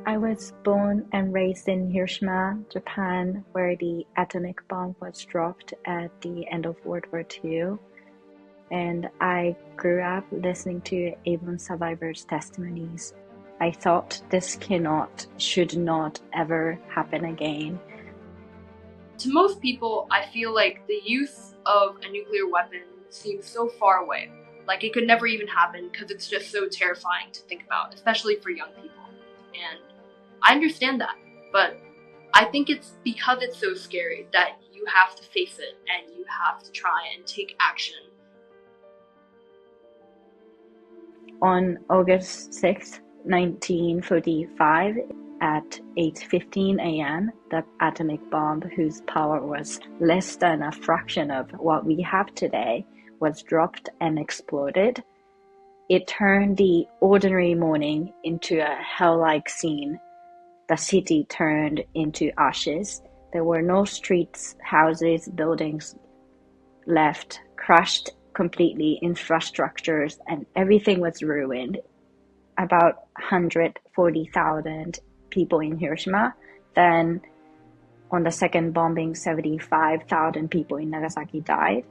I was born and raised in Hiroshima, Japan, where the atomic bomb was dropped at the end of World War II. And I grew up listening to Avon survivors' testimonies. I thought this should not ever happen again. To most people, I feel like the use of a nuclear weapon seems so far away. Like it could never even happen because it's just so terrifying to think about, especially for young people. And I understand that, but I think it's because it's so scary that you have to face it and you have to try and take action. On August 6, 1945, at 8:15 a.m., the atomic bomb, whose power was less than a fraction of what we have today, was dropped and exploded. It turned the ordinary morning into a hell-like scene. The city turned into ashes. There were no streets, houses, buildings left, crushed completely, infrastructures, and everything was ruined. About 140,000 people in Hiroshima. Then on the second bombing, 75,000 people in Nagasaki died.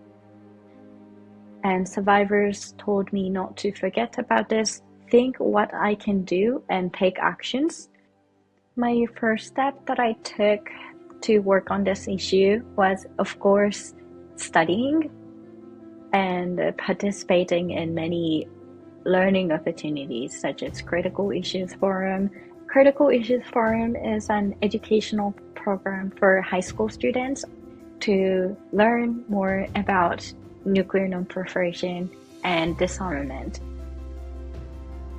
And survivors told me not to forget about this, think what I can do and take actions. My first step that I took to work on this issue was, of course, studying and participating in many learning opportunities such as Critical Issues Forum. Critical Issues Forum is an educational program for high school students to learn more about nuclear non-proliferation and disarmament.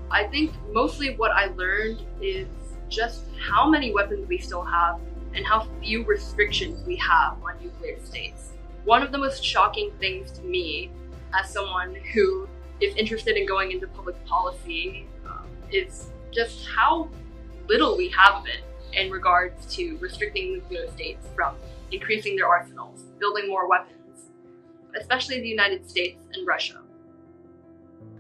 I think mostly what I learned is just how many weapons we still have and how few restrictions we have on nuclear states. One of the most shocking things to me, as someone who is interested in going into public policy, is just how little we have of it in regards to restricting nuclear states from increasing their arsenals, building more weapons, especially the United States and Russia.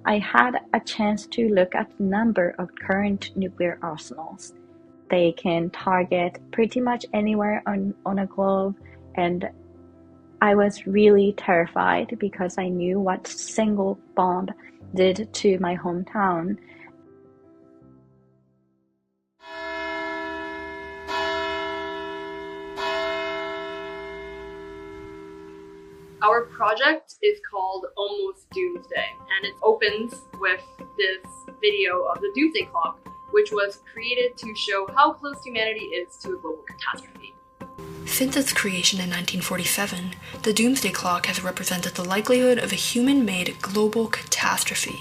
I had a chance to look at the number of current nuclear arsenals. They can target pretty much anywhere on a globe, and I was really terrified because I knew what single bomb did to my hometown. Our project is called Almost Doomsday, and it opens with this video of the Doomsday Clock, which was created to show how close humanity is to a global catastrophe. Since its creation in 1947, the Doomsday Clock has represented the likelihood of a human-made global catastrophe,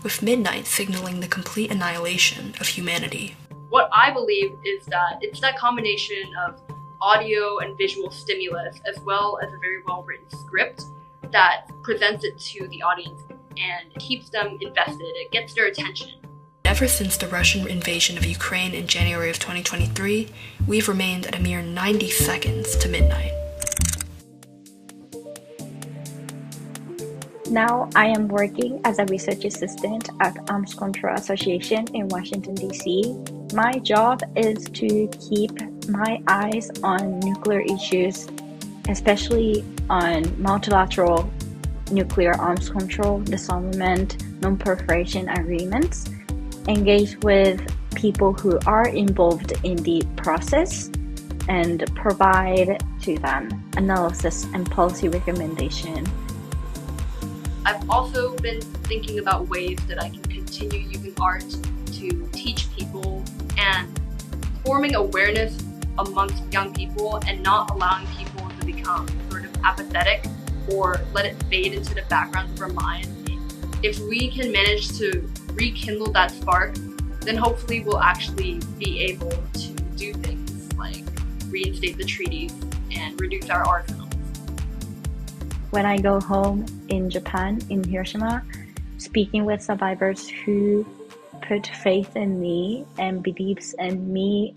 with midnight signaling the complete annihilation of humanity. What I believe is that it's that combination of audio and visual stimulus, as well as a very well-written script that presents it to the audience and keeps them invested. It gets their attention. Ever since the Russian invasion of Ukraine in January of 2023, we've remained at a mere 90 seconds to midnight. Now I am working as a research assistant at Arms Control Association in Washington, D.C. My job is to keep my eyes on nuclear issues, especially on multilateral nuclear arms control, disarmament, non-proliferation agreements, engage with people who are involved in the process, and provide to them analysis and policy recommendation. I've also been thinking about ways that I can continue using art to teach people and forming awareness amongst young people and not allowing people to become sort of apathetic or let it fade into the background of our mind. If we can manage to rekindle that spark, then hopefully we'll actually be able to do things like reinstate the treaties and reduce our arsenals. When I go home in Japan, in Hiroshima, speaking with survivors who put faith in me and believes in me,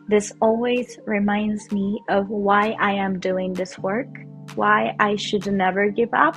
this always reminds me of why I am doing this work, why I should never give up,